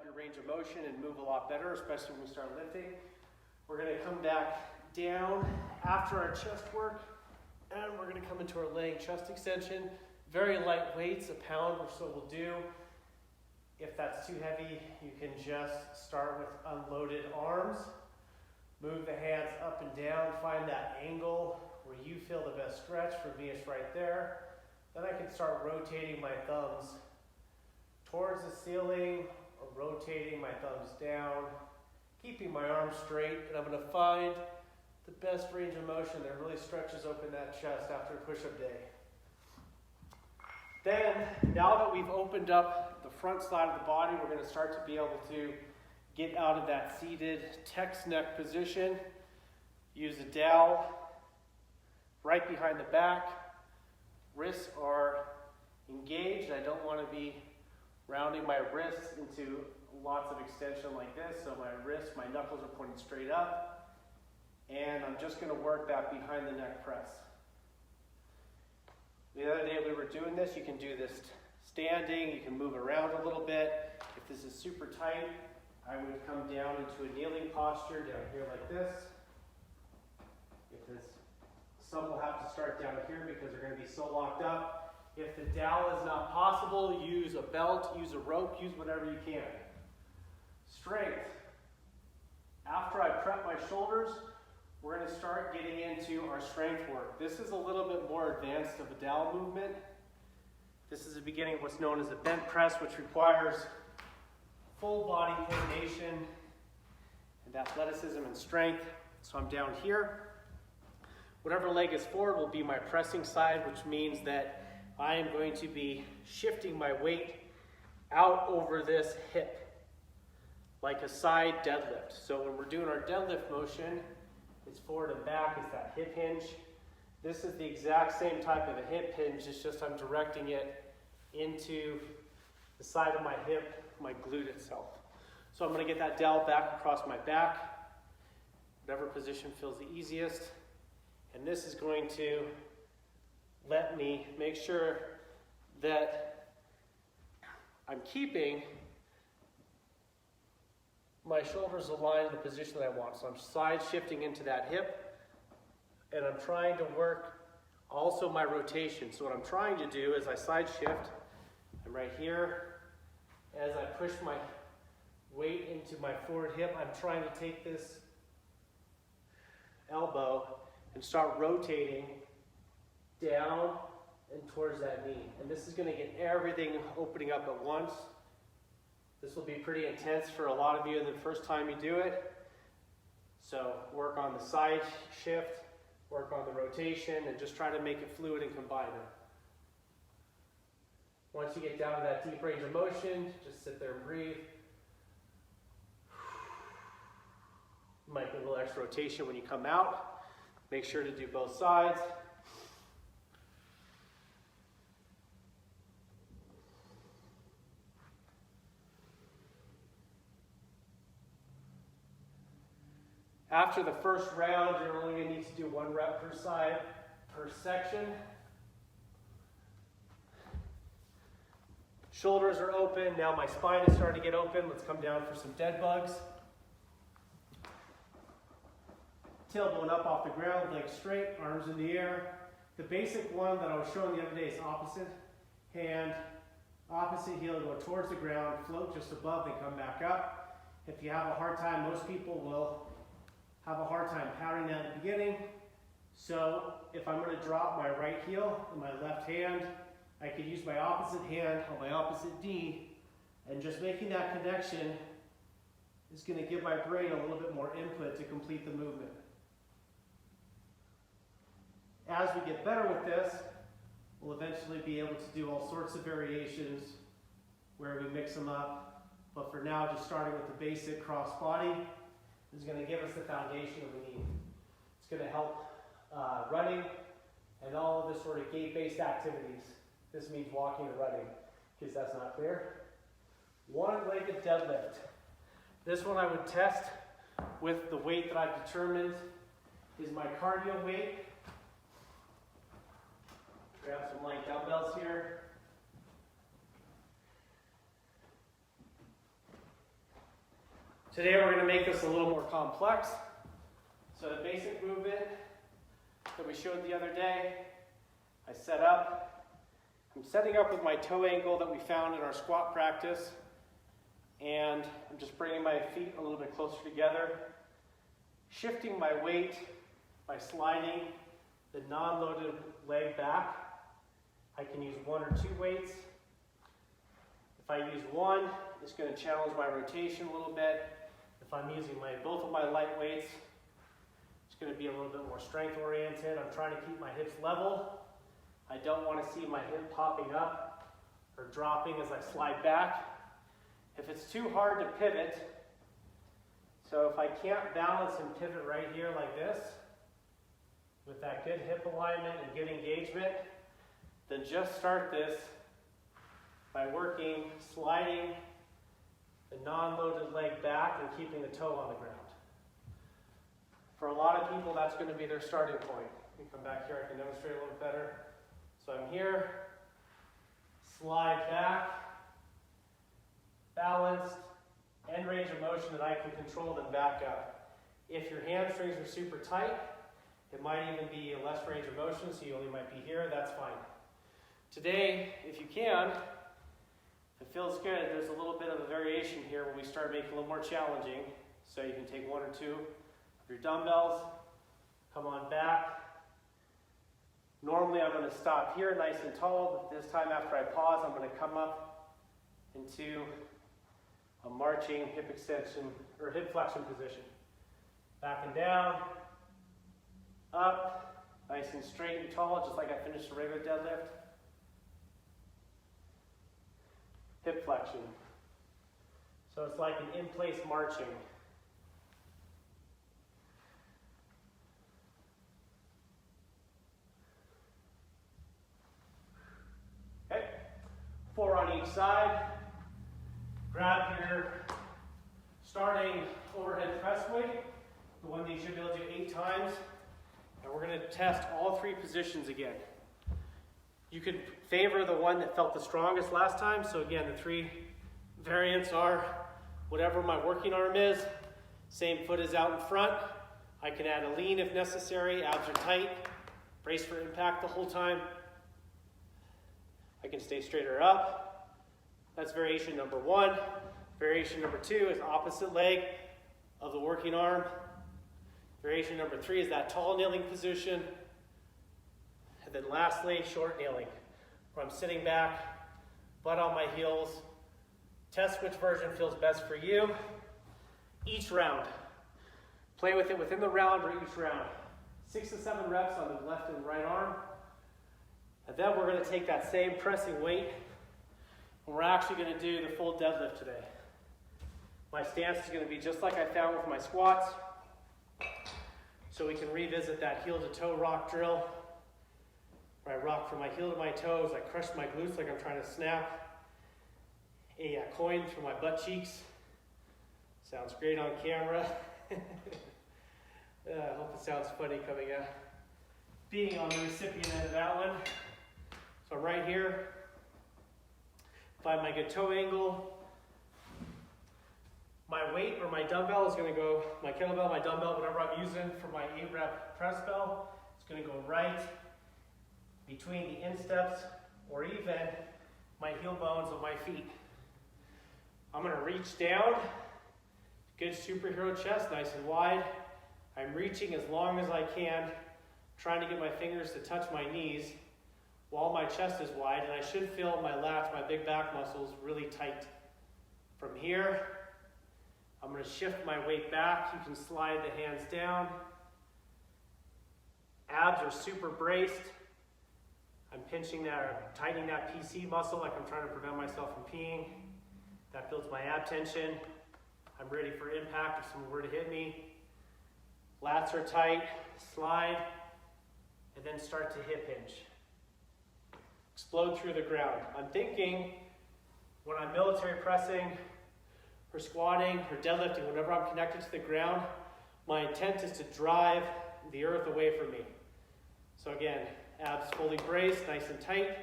your range of motion and move a lot better, especially when we start lifting. We're going to come back down after our chest work, and we're going to come into our laying chest extension. Very light weights, a pound or so will do. If that's too heavy, you can just start with unloaded arms. Move the hands up and down, find that angle where you feel the best stretch. For me, it's right there. Then I can start rotating my thumbs towards the ceiling or rotating my thumbs down, keeping my arms straight, and I'm going to find the best range of motion that really stretches open that chest after a push-up day. Then, now that we've opened up the front side of the body, we're going to start to be able to get out of that seated text neck position. Use a dowel right behind the back. Wrists are engaged. I don't want to be rounding my wrists into lots of extension like this. So my knuckles are pointing straight up. And I'm just going to work that behind the neck press. The other day we were doing this, you can do this standing, you can move around a little bit. If this is super tight, I would come down into a kneeling posture down here like this. Some will have to start down here because they're going to be so locked up. If the dowel is not possible, use a belt, use a rope, use whatever you can. Strength. After I prep my shoulders, we're going to start getting into our strength work. This is a little bit more advanced of a dowel movement. This is the beginning of what's known as a bent press, which requires full body coordination and athleticism and strength. So I'm down here. Whatever leg is forward will be my pressing side, which means that I am going to be shifting my weight out over this hip, like a side deadlift. So when we're doing our deadlift motion, it's forward and back, it's that hip hinge. This is the exact same type of a hip hinge, it's just I'm directing it into the side of my hip, my glute itself. So I'm going to get that dowel back across my back, whatever position feels the easiest. And this is going to let me make sure that I'm keeping my shoulders aligned in the position that I want. So I'm side shifting into that hip, and I'm trying to work also my rotation. So what I'm trying to do is I side shift, I'm right here. As I push my weight into my forward hip, I'm trying to take this elbow and start rotating down and towards that knee. And this is going to get everything opening up at once. This will be pretty intense for a lot of you the first time you do it. So work on the side shift, work on the rotation, and just try to make it fluid and combine it. Once you get down to that deep range of motion, just sit there and breathe. You might get a little extra rotation when you come out. Make sure to do both sides. After the first round, you're only going to need to do 1 rep per side, per section. Shoulders are open. Now my spine is starting to get open. Let's come down for some dead bugs. Tailbone up off the ground, legs straight, arms in the air. The basic one that I was showing the other day is opposite hand, opposite heel, go towards the ground, float just above, then come back up. If you have a hard time, most people will have a hard time powering that at the beginning. So if I'm going to drop my right heel in my left hand, I could use my opposite hand on my opposite knee, and just making that connection is going to give my brain a little bit more input to complete the movement. As we get better with this, we'll eventually be able to do all sorts of variations where we mix them up. But for now, just starting with the basic cross body is going to give us the foundation that we need. It's going to help running and all of this sort of gait-based activities. This means walking and running, in case that's not clear. One-legged deadlift. This one I would test with the weight that I've determined is my cardio weight. Grab some light dumbbells here. Today we're going to make this a little more complex. So the basic movement that we showed the other day, I set up. I'm setting up with my toe angle that we found in our squat practice, and I'm just bringing my feet a little bit closer together, shifting my weight by sliding the non-loaded leg back. I can use one or two weights. If I use one, it's going to challenge my rotation a little bit. If I'm using both of my light weights, it's going to be a little bit more strength oriented. I'm trying to keep my hips level. I don't want to see my hip popping up or dropping as I slide back. If it's too hard to pivot, so if I can't balance and pivot right here like this, with that good hip alignment and good engagement, then just start this by working, sliding the non-loaded leg back and keeping the toe on the ground. For a lot of people, that's going to be their starting point. Let me come back here, I can demonstrate a little bit better. So I'm here, slide back, balanced, end range of motion that I can control, then back up. If your hamstrings are super tight, it might even be a less range of motion, so you only might be here, that's fine. Today, if you can, if it feels good, there's a little bit of a variation here where we start making it a little more challenging. So you can take one or two of your dumbbells, come on back. Normally I'm going to stop here nice and tall, but this time after I pause, I'm going to come up into a marching hip extension or hip flexion position. Back and down, up, nice and straight and tall, just like I finished a regular deadlift. Hip flexion. So it's like an in-place marching. Okay, 4 on each side. Grab your starting overhead press weight, the one that you should be able to do 8 times. And we're going to test all 3 positions again. You could favor the one that felt the strongest last time. So again, the 3 variants are whatever my working arm is. Same foot is out in front. I can add a lean if necessary. Abs are tight. Brace for impact the whole time. I can stay straighter up. That's variation number 1. Variation number 2 is opposite leg of the working arm. Variation number 3 is that tall kneeling position. And then lastly, short kneeling, where I'm sitting back, butt on my heels. Test which version feels best for you. Each round. Play with it within the round or each round. 6 to 7 reps on the left and right arm. And then we're going to take that same pressing weight, and we're actually going to do the full deadlift today. My stance is going to be just like I found with my squats. So we can revisit that heel to toe rock drill, where I rock from my heel to my toes, I crush my glutes like I'm trying to snap a coin through my butt cheeks. Sounds great on camera. I hope it sounds funny coming out, being on the recipient end of that one. So I'm right here, find my good toe angle. My weight or my dumbbell is going to go, my kettlebell, my dumbbell, whatever I'm using for my 8-rep press bell, it's going to go right between the insteps or even my heel bones of my feet. I'm going to reach down, good superhero chest, nice and wide. I'm reaching as long as I can, trying to get my fingers to touch my knees while my chest is wide, and I should feel my lats, my big back muscles, really tight. From here, I'm going to shift my weight back. You can slide the hands down. Abs are super braced. I'm pinching that, tightening that PC muscle like I'm trying to prevent myself from peeing. That builds my ab tension. I'm ready for impact if someone were to hit me. Lats are tight. Slide, and then start to hip hinge. Explode through the ground. I'm thinking when I'm military pressing or squatting or deadlifting, whenever I'm connected to the ground, my intent is to drive the earth away from me. So again, abs fully braced, nice and tight.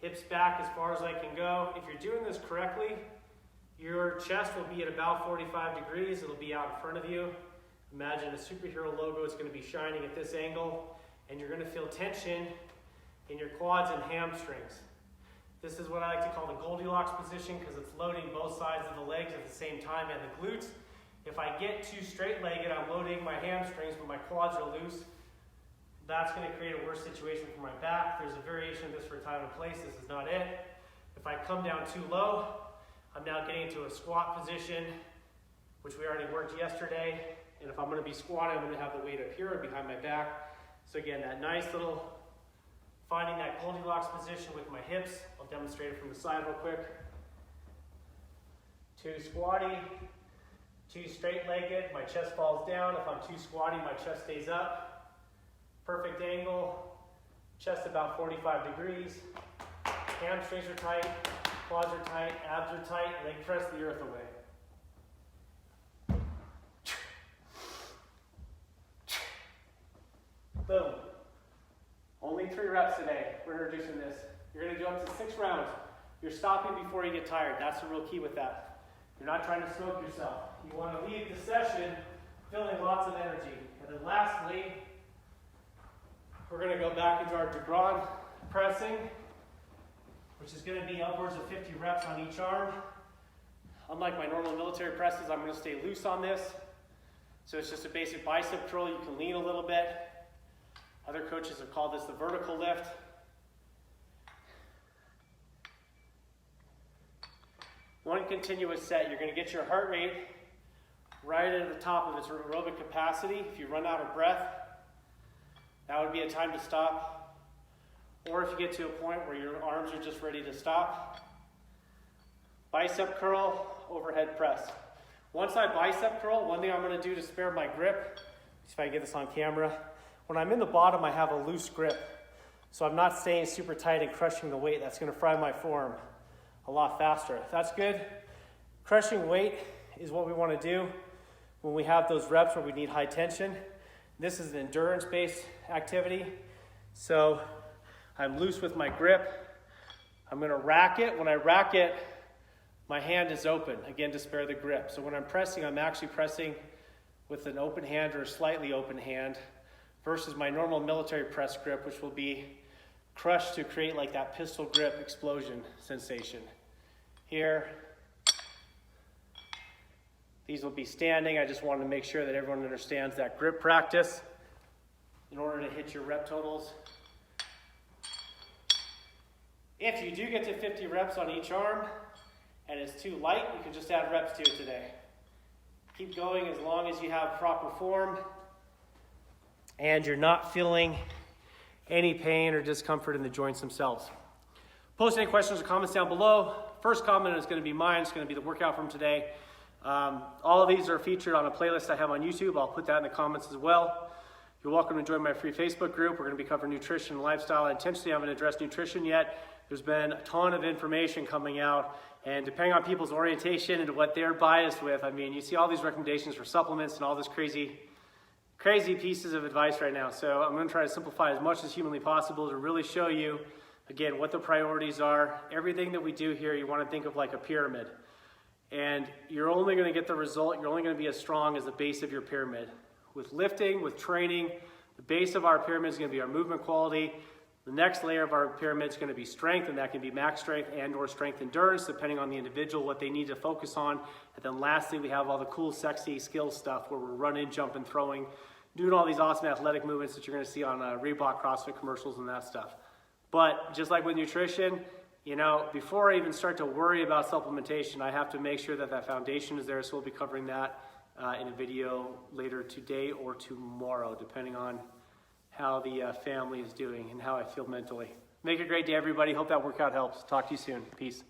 Hips back as far as I can go. If you're doing this correctly, Your chest will be at about 45 degrees. It'll be out in front of you. Imagine a superhero logo is going to be shining at this angle, and you're going to feel tension in your quads and hamstrings. This is what I like to call the Goldilocks position because it's loading both sides of the legs at the same time and the glutes. If I get too straight-legged, I'm loading my hamstrings, but my quads are loose. That's going to create a worse situation for my back. There's a variation of this for time and place. This is not it. If I come down too low, I'm now getting into a squat position, which we already worked yesterday. And if I'm going to be squatting, I'm going to have the weight up here behind my back. So again, that nice little, finding that Goldilocks position with my hips. I'll demonstrate it from the side real quick. 2 squatty, 2 straight-legged, my chest falls down. If I'm too squatty, my chest stays up. Perfect angle, chest about 45 degrees. Hamstrings are tight, quads are tight, abs are tight, leg press the earth away. Boom. Only 3 reps today. We're introducing this. You're going to do up to 6 rounds. You're stopping before you get tired. That's the real key with that. You're not trying to smoke yourself. You want to leave the session feeling lots of energy. And then lastly, we're going to go back into our Degron pressing, which is going to be upwards of 50 reps on each arm. Unlike my normal military presses, I'm going to stay loose on this. So it's just a basic bicep curl. You can lean a little bit. Other coaches have called this the vertical lift. One continuous set. You're going to get your heart rate right at the top of its aerobic capacity. If you run out of breath, that would be a time to stop. Or if you get to a point where your arms are just ready to stop. Bicep curl, overhead press. Once I bicep curl, one thing I'm going to do to spare my grip, see if I can get this on camera. When I'm in the bottom, I have a loose grip. So I'm not staying super tight and crushing the weight. That's going to fry my forearm a lot faster. That's good. Crushing weight is what we want to do when we have those reps where we need high tension. This is an endurance-based activity. So I'm loose with my grip. I'm going to rack it. When I rack it, my hand is open, again, to spare the grip. So when I'm pressing, I'm actually pressing with an open hand or a slightly open hand versus my normal military press grip, which will be crushed to create like that pistol grip explosion sensation. Here, these will be standing. I just wanted to make sure that everyone understands that grip practice in order to hit your rep totals. If you do get to 50 reps on each arm and it's too light, you can just add reps to it today. Keep going as long as you have proper form and you're not feeling any pain or discomfort in the joints themselves. Post any questions or comments down below. First comment is going to be mine. It's going to be the workout from today. All of these are featured on a playlist I have on YouTube. I'll put that in the comments as well. You're welcome to join my free Facebook group. We're going to be covering nutrition and lifestyle. Intentionally, I haven't addressed nutrition yet. There's been a ton of information coming out, and depending on people's orientation and what they're biased with, I mean, you see all these recommendations for supplements and all this crazy pieces of advice right now. So I'm going to try to simplify as much as humanly possible to really show you, again, what the priorities are. Everything that we do here, you want to think of like a pyramid. And you're only going to get the result, you're only going to be as strong as the base of your pyramid. With lifting, with training, the base of our pyramid is going to be our movement quality. The next layer of our pyramid is going to be strength, and that can be max strength and or strength endurance, depending on the individual, what they need to focus on. And then lastly, we have all the cool, sexy skill stuff where we're running, jumping, throwing, doing all these awesome athletic movements that you're going to see on Reebok CrossFit commercials and that stuff. But just like with nutrition, you know, before I even start to worry about supplementation, I have to make sure that that foundation is there. So we'll be covering that in a video later today or tomorrow, depending on how the family is doing and how I feel mentally. Make it a great day, everybody. Hope that workout helps. Talk to you soon. Peace.